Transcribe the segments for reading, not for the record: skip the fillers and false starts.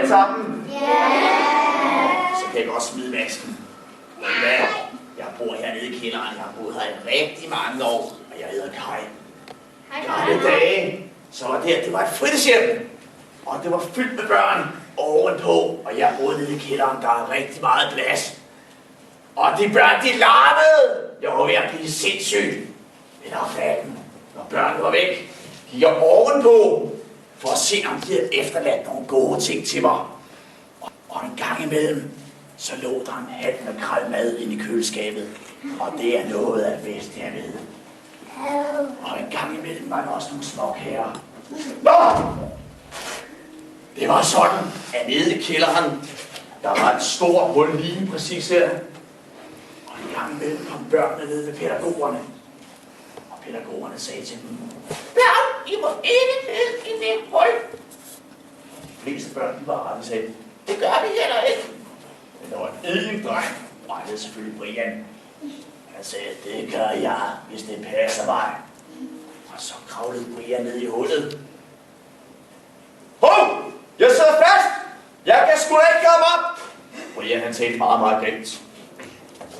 alle sammen? Ja! Så kan jeg godt smide masken. Jeg bor hernede i kælderen. Jeg har boet her i rigtig mange år, og jeg hedder Kai. Gamle dage, så var det var et fritidshjem, og det var fyldt med børn ovenpå, og jeg boede nede i kælderen, der er rigtig meget plads. Og de børn, de larmede. Jeg var ved at blive sindssyg. Men om natten, når børnene var væk, gik jeg ovenpå, for at se, om de havde efterladt nogle gode ting til mig. Og en gang imellem, så lå der en hat med kraldmad inde i køleskabet. Og det er noget af det bedste, jeg ved. Og en gang imellem var der også nogle småkager. Nå! Det var sådan, at nede i kælderen, der var et stort hul lige præcis her. Og en gang imellem kom børnene ned ved pædagogerne. Og pædagogerne sagde til dem, børn, I må ikke ned i det hul. De fleste børn, de var rette, sagde, det gør vi heller ikke. Men der var en dreng, og han hed selvfølgelig Brian. Han sagde, det gør jeg, hvis det passer mig. Og så kravlede Brian ned i hullet. Hov! Jeg sidder fast! Jeg kan sgu da ikke komme op! Brian han talte meget, meget grimt.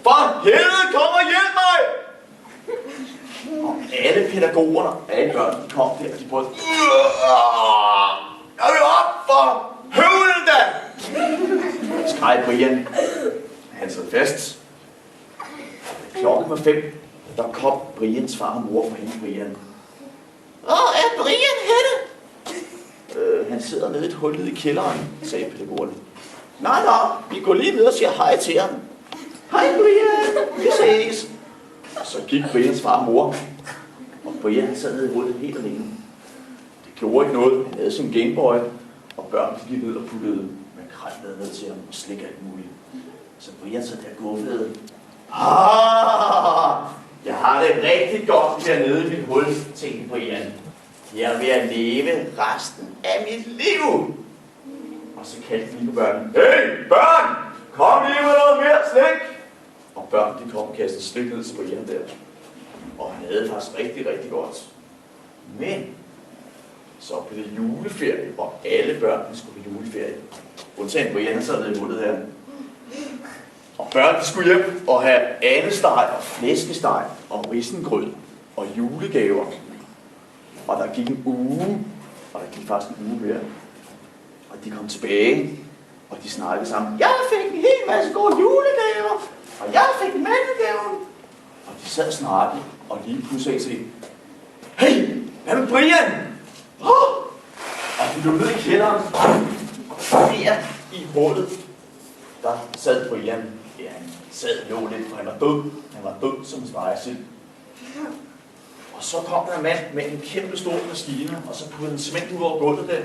For helvede, kom og hjælp mig! Og alle pædagogerne, alle børn, de kom der, og de prøvede. Jeg vil op for høvlen da! Skreg Brian. Han sad fast. Klokken var 5, der kom Brians far og mor for hende Brian. Hvor er Brian henne? Han sidder nede i et hul nede i kælderen, sagde pædagogerne. Nej, vi går lige ned og siger hej til ham. Hej Brian, vi ses. Og så gik Brians far og mor, og Brian sad nede i hullet helt alene. Det gjorde ikke noget, han havde sin Gameboy, og børnene gik ned og puttede med kraldmad ned til ham og slik alt muligt. Så Brian sad der guffede. Jeg har det rigtig godt dernede i mit hul, tænkte Brian. Jeg er ved at leve resten af mit liv. Og så kaldte de på børnene. Hey, børn! Kom lige med noget mere slik! Og børnene de kom og kastede slik ned til Brian der. Og han havde det faktisk rigtig, rigtig godt. Men så blev det juleferie, og alle børnene skulle på juleferie. Undtagen Brian, han sad nede i hullet her. Og børnene skulle hjem og have andesteg og flæskesteg og risengrød og julegaver. Og der gik en uge, og der gik faktisk en uge mere. Og de kom tilbage, og de snakkede sammen. Jeg fik en hel masse gode julegaver, og jeg fik en mandelgave. Og de sad og snakkede, og lige pludselig sagde, hey, hvad med Brian? Og de løb ned i kælderen, og der i hullet, der sad Brian. Ja, han sad og lå lidt, for han var død. Han var død som en spejsild. Og så kom der en mand med en kæmpe stor maskine, og så puttede en cement ud over gulvet der.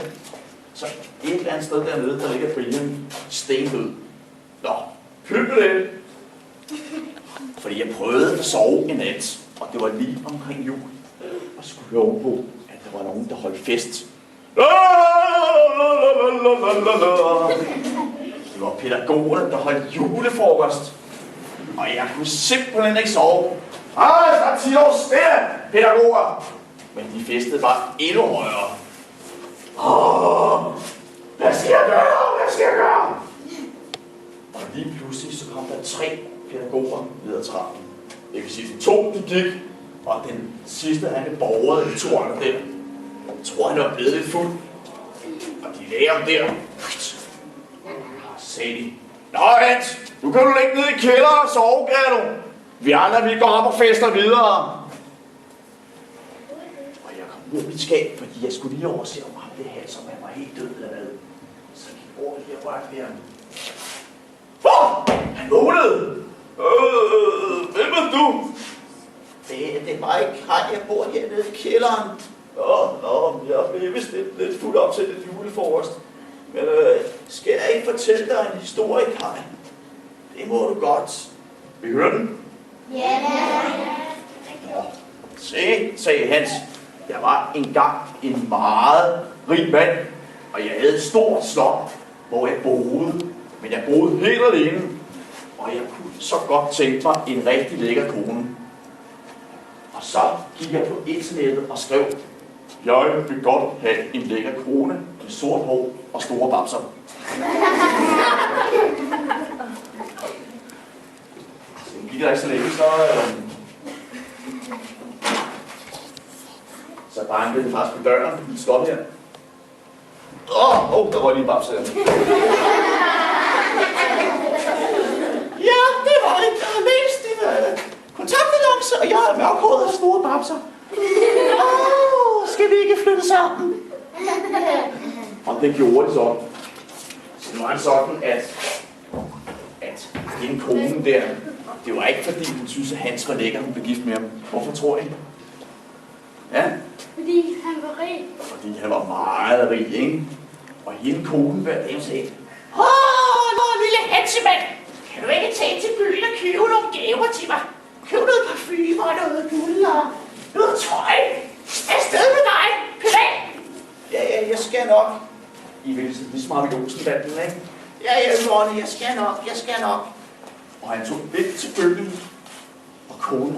Så et eller andet sted dernede, der ligger Brian stendød. Nå, pyt med det. Fordi jeg prøvede at sove en nat, og det var lige omkring jul. Og så kunne jeg høre på, at der var nogen, der holdt fest. Det var pædagogerne, der holdt julefrokost. Og jeg kunne simpelthen ikke sove. Der er 10 års ferie, pædagoger. Men de festede bare endnu højere. Hvad skal jeg gøre? Hvad skal jeg gøre? Og lige pludselig så kom der 3 pædagoger ned ad trappen. Det vil sige, de 2 de gik, og den sidste han borgede de 2 andre der. Jeg tror han var blevet lidt fuld. Og de lagde ham der. Så sagde de, nå Hans, nu kan du ligge ned i kælderen og sove, kan du? Vi andre, vi går op og fester videre. Og jeg kom ud i mit skab, fordi jeg skulle lige overse, om ham det her, som han var helt død eller hvad. Så jeg gik over lige og rørte ved ham. Han vågnede! Hvem er du? Det er mig, Kai. Jeg bor hernede i kælderen. Jeg blev vist lidt fuld op til lidt julefrokost. Men skal jeg ikke fortælle dig en historie, Kai? Det må du godt. Vil I høre den? Ja. Se, sagde Hans. Jeg var engang en meget rig mand, og jeg havde et stort slot, hvor jeg boede. Men jeg boede helt alene, og jeg kunne så godt tænke mig en rigtig lækker kone. Og så gik jeg på internettet og skrev, jeg vil godt have en lækker kone. med sort hår og store babser. Så gik der ikke så længe, så bankede den faktisk på døren. Stop her. Der var lige en babse her. Ja, det var en mest kontaktannonce, og jeg er mørkhåret og store babser. Skal vi ikke flytte sammen? Og det gjorde de så. Så det var sådan, at hende konen der, det var ikke fordi hun synes, at Hans var lækker, hun blev gift med ham. Hvorfor tror I? Ja? Fordi han var rig. Fordi han var meget rig, ikke? Og hende konen hver dag sagde, lille Hansemand, kan du ikke tage til byen og købe nogle gaver til mig? Køb noget parfume og noget guld og noget tøj. Afsted med dig, privat. Ja, jeg skal nok. I vil ligesom Harvey Olsen-banden, ikke? Ja, Ronny, jeg skal nok. Og han tog lidt til byen. Og konen,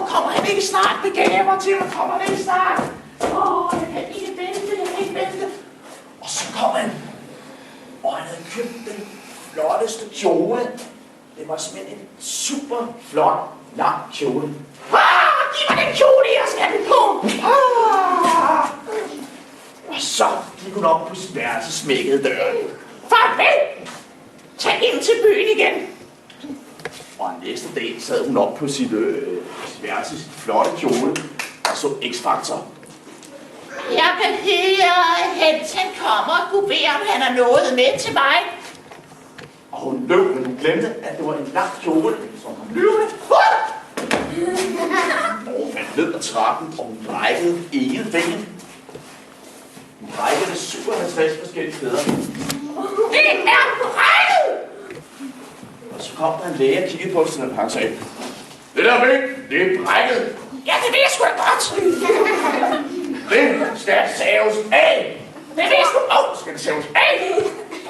kommer han ikke snart med gaver til mig? Kommer han ikke snart? Jeg kan ikke vente. Og så kom han. Og han havde købt den flotteste kjole. Det var simpelthen en super flot, lang kjole. Giv mig den kjole, jeg skal have den på! Og så gik hun op på sit værelse, smækkede døren. Farvel! Tag ind til byen igen! Og næste dag sad hun op på sit værelse, sit flotte kjole, og så X-Factor. Jeg kan høre, at Hansen kommer og kunne bede, om han har noget med til mig. Og hun løb, men hun glemte, at det var en lang kjole, som hun løbte. Og hun faldt ned ad trappen, og hun brækkede ene ben. Hun brækkede det 57 forskellige steder. Det er brækket! Og så kom der en læge og kiggede på os, og han sagde, det der ben, det er brækket. Ja, det ved jeg sgu da godt. Det skal saves af. Det ved jeg sgu. Skal det saves af?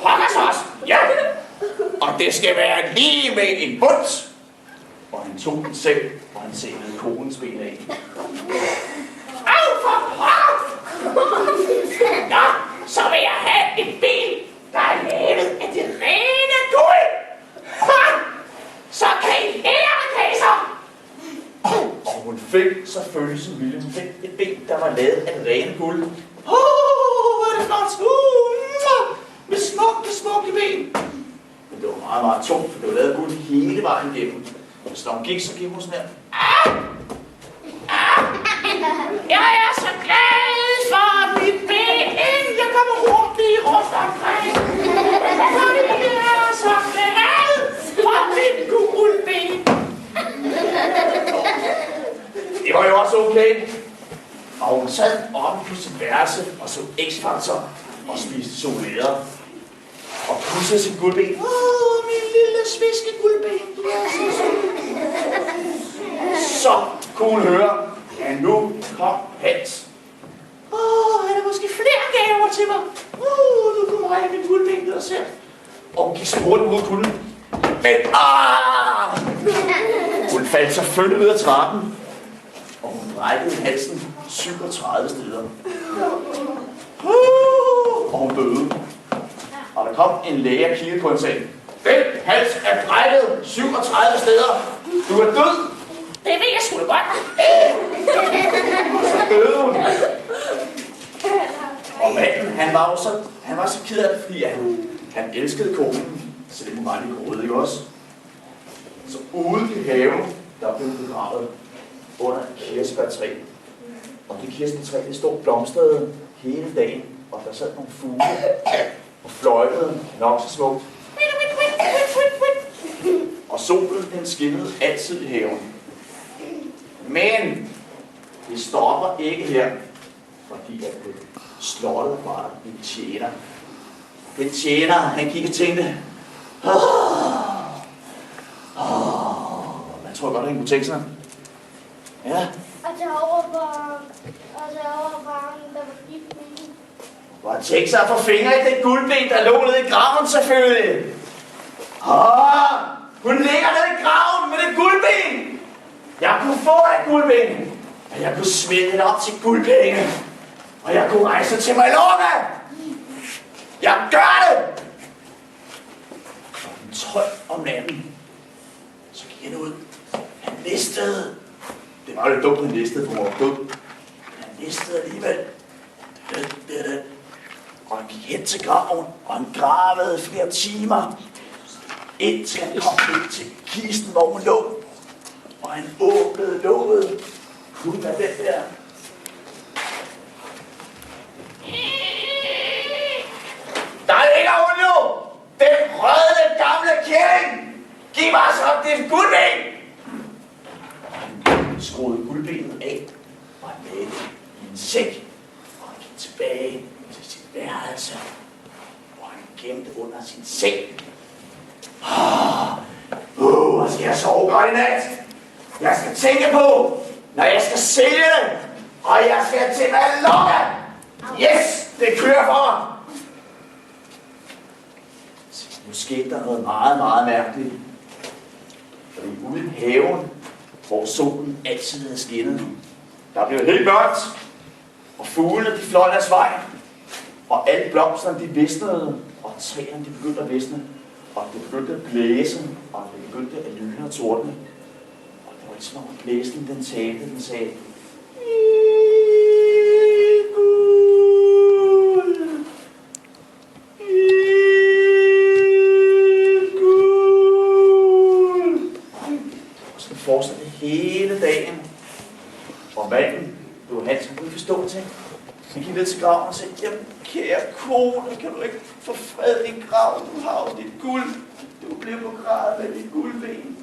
Pokkers også. Ja. Og det skal være lige med en bund. Og han tog den selv, og han sættede konens ben af. Au for pokker! Nå, så vil jeg have et ben, der er lavet af det rene guld. Så kan I lære mig, kejser! Og hun fik selvfølgelig som vilje. Hun fik et ben, der var lavet af det rene guld. Hvor er det flot! Med smukke ben. Men det var meget, meget tungt, for det var lavet guld hele vejen igennem. Så når hun gik, så gik hun sådan her. Jeg er så glad for mit ben. Jeg kommer rundt omkring. Fordi jeg er så glad for mit guldben. Det var jo også okay. Og hun sad oppe på sit værelse og så X-Factor og spiste chokolader. Og pudsede sit guldben. Min lille sviske guldben, du er så sød. Så kunne hun høre, at nu kom Hans. Er der måske flere gaver til mig? Nu kommer jeg mit guldben ned og ser. Og hun gik så hurtigt mod kulden. Men hun faldt selvfølgelig ned ad trappen. Og hun brækkede halsen 37 steder. Og hun døde. Og der kom en læge og kiggede på en sag. Den hals er brækket 37 steder. Du er død. Det ved jeg sgu da godt. Så døde hun. Og manden, han var så ked af det, fordi han elskede konen. Så det var lidt grådet, ikke også? Så ude i haven, der blev begravet under et kirsebærtræ. Og det kirsebærtræ, det stod blomstrede hele dagen. Og der sad nogle fugle og fløjtede nok så smukt. Og solen, den skinnede altid i haven. Men det stopper ikke her, fordi at det slottet var en tjener. Den tjener, han kiggede og tænkte, hvad tror jeg godt, han kunne tænke sig? Ja. Og derovre var han, der var gift med hende. Hvor han tænkte sig at få fingre i det guldben, der lå nede i graven selvfølgelig. Hun ligger nede i graven med det guldben. Jeg kunne få et guldben, og jeg kunne smide det op til guldpenge. Og jeg kunne rejse til Mallorca. Jeg gør det! Klokken 12 om natten. Så gik han ud. Han listede. Det var jo lidt dumt, han listede på vores død. Han listede alligevel. Og han gik hen til graven, og han gravede flere timer, indtil han kom ind til kisten, hvor hun lå. Og han åbnede låget. Ud af den der. Der ligger hun jo! Den røde gamle kælling! Giv mig så det guldben! Og han skruede guldbenet af, og han lagde det i en sæk, og han gik tilbage til sit værelse, hvor han gemte under sin seng. Hvor skal jeg sove godt i nat? Jeg skal tænke på, når jeg skal sælge det, og jeg skal til Mallorca. Yes, det kører for mig. Nu skete der noget meget, meget mærkeligt. Fordi ude i haven, hvor solen altid havde skinnet, der blev helt mørkt, og fuglene de fløj deres vej, og alle blomsterne de visnede, og træerne de begyndte at visne, og det begyndte at blæse, og det begyndte at lyne og tordne. Og det var ligesom om blæsen den talte, den sagde, fortsatte hele dagen. Og manden, det var Hans, han kunne forstå til. Han gik ned til graven og sagde, jamen kære kone, kan du ikke få fred i graven? Du har jo dit guld. Du blev på grad med dit guldben.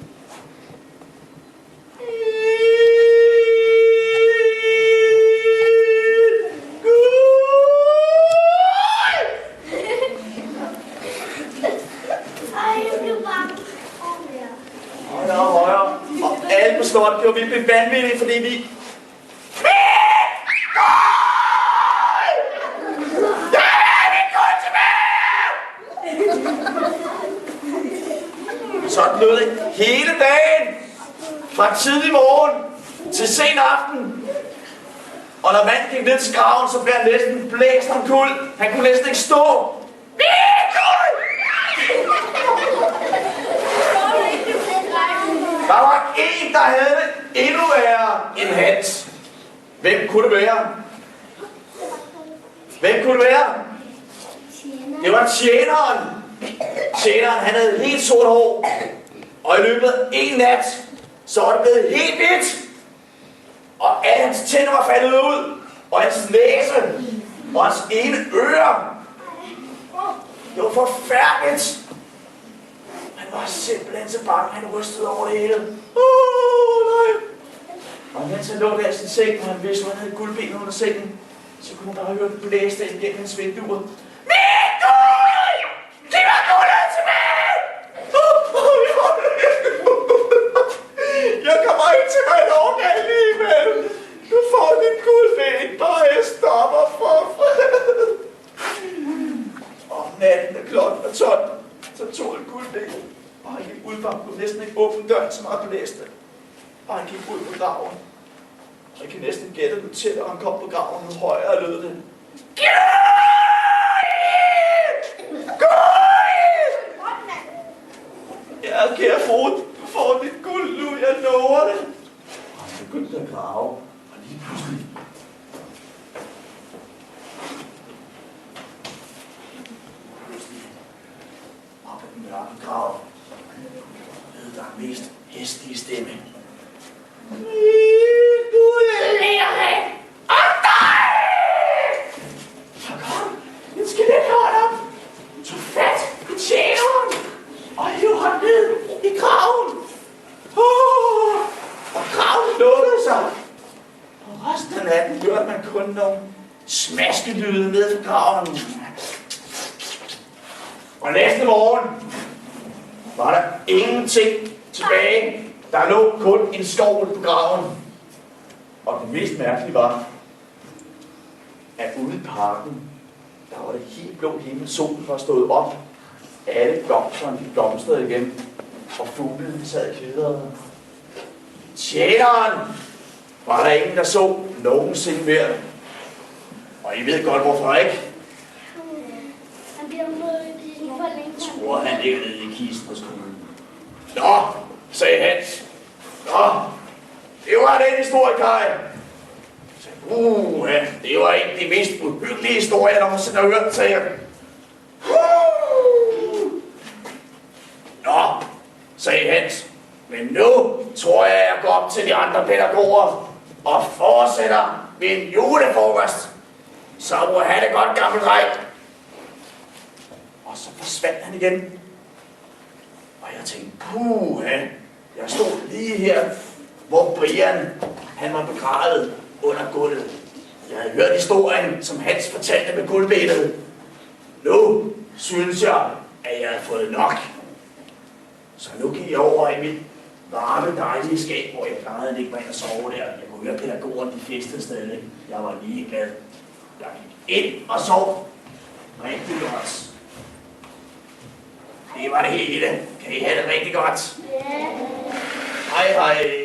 Og vi blev vanvittige, fordi vi... Sådan lød det hele dagen, fra tidlig morgen til sen aften. Og når manden gik ned til graven, så blev han næsten blæst omkuld. Han kunne næsten ikke stå. Der var en, der havde det endnu værre end Hans. Hvem kunne det være? Hvem kunne det være? Det var tjeneren. Tjeneren, han havde helt sort hår. Og i løbet af en nat, så var det blevet helt hvidt. Og alle hans tænder var faldet ud. Og hans næse. Og hans ene øre. Det var forfærdeligt. Han var simpelthen så bange, han rystede over det hele. Nej. Og mens han lå der i sin seng, og han vidste, at han havde guldben under sengen, så kunne man bare høre det blæste ind gennem hans vinduer. Mit guld! Giv mig guldet tilbage! Jeg kommer ikke til Mallorca alligevel. Du får dit guldben, bare jeg stopper for fred. Og natten er klokken og 12, så tog han guldben. Og han gik ud, for han kunne næsten ikke åbne døren, så meget blæste. Og han gik ud på graven. Og jeg kan næsten gætte det til, at han kom på graven, nu højere lød det. Ja, kære frode, du får dit guld nu, jeg lover det. Og han begyndte at grave, og lige pludselig... Op ad den mørke grav, lød der mest hæslige stemme. Gud ligger her! Og dig! Så kom en skelethold op, tog fat i tjeneren og hiv ham ned i graven. Og graven lukkede sig. Og resten af natten hørte man kun nogle smaskelyde ned fra graven. Og næste morgen var der ingenting tilbage. Der lå kun en skovl på graven. Og det mest mærkelige var, at ude i parken, der var det helt blå himmel, solen var stået op. Alle blomsterne fik blomstret igen, og fuglene sad kvidrede. Tjeneren var der ingen, der så nogensinde mere. Og I ved godt, hvorfor ikke. Han bliver mødt i den for længe. Tror han ligger nede i kisten hos kommunen. Nå, sagde Hans. Nå, det var den historie, Kaj. Ja, det var en af de mest uhyggelige historier, jeg nogensinde har hørt, sagde jeg. Nå, sagde Hans. Men nu tror jeg, jeg går op til de andre pædagoger og fortsætter min julefrokost. Så må jeg have det godt, gammel dreng. Og så forsvandt han igen. Og jeg tænkte, puha, jeg stod lige her, hvor Brian, han var begravet under gulvet. Jeg havde hørt historien, som Hans fortalte med guldbenet. Nu synes jeg, at jeg havde fået nok. Så nu gik jeg over i mit varme, dejlige skab, hvor jeg plejede at ligge mig ind og sove der. Jeg kunne høre pædagogerne, de festede stadig. Jeg var lige glad. Jeg gik ind og sov. Rigtig godt. Det var det hele. Kan I have det rigtig godt? Ja. Hej hej.